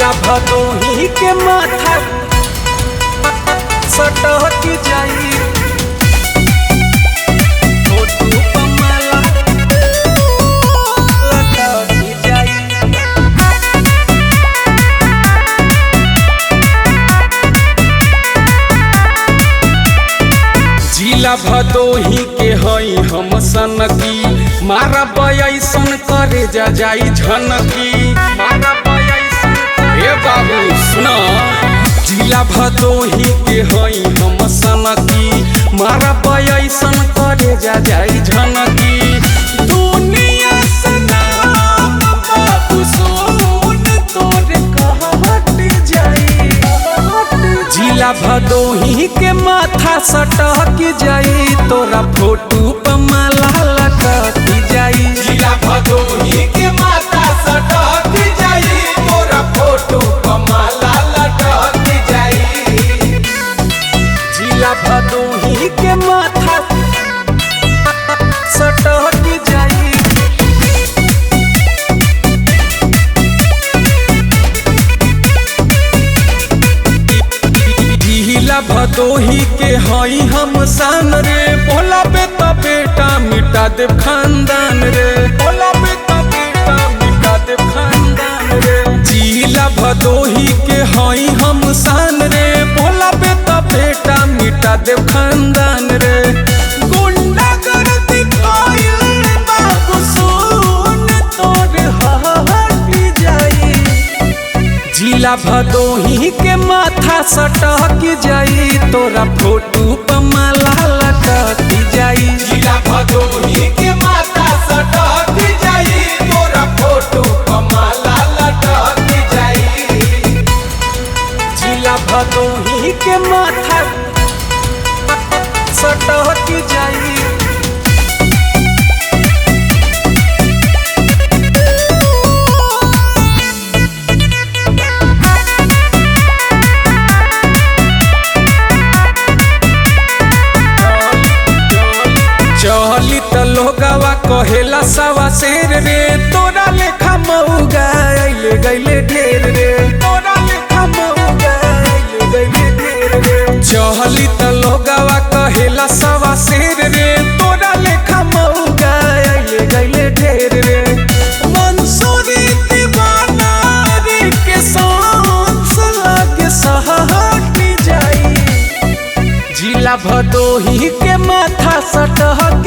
जिला भदोही के माथा सटक जाई फोटू पमाला लटक जाई। जिला भदोही के हई हम सनकी मारा बयसन करे जा जाई झनकी मारा बयसन हे बाबू सुना। जिला भदोही के हई हम सनकी मारा बयसन करे जा जाई झनकी। दुनिया से नाम बाबू सोन तोरे कहत जाई। जिला भदोही के माथा सटक जाई तोरा फोटू पमाला लटक जाई। जिला भदोही के माथा सटक जाई तोरा फोटो पमाला लटक जाई। जिला भदोही के माथा सटक जाई। जिला भदोही के हई हम सान रे बोला बे तो बेटा मिटा दे खानदान रे बोला बे तो बेटा मिटा दे खानदान रे। जिला भदोही के हई हम सान रे बोला बे तो बेटा मिटा दे खानदान रे। गुंडागर्दी कइल बाबू सोन तोरे हट जाई। जिला भदोही के माथा सटक जाई तोरा फोटू पमाला लटक जाई। जिला भदोही के माथा सटक जाई तोरा फोटो पमाला लटक जाई। जिला भदोही के माथा सटक जाई। चहली त लोगवा कहेला सवा शेर रे तोरा लेखा मऊगा आइले गइले ढेर रे तोरा लेखा मऊगा आइले गइले ढेर रे। चहली त लोगवा कहेला सवा शेर रे तोरा लेखा मऊगा आइले गइले ढेर रे। मंसूरी दीवाना रे के सांस लागे सहट जाई। जिला भदोही के माथा सटक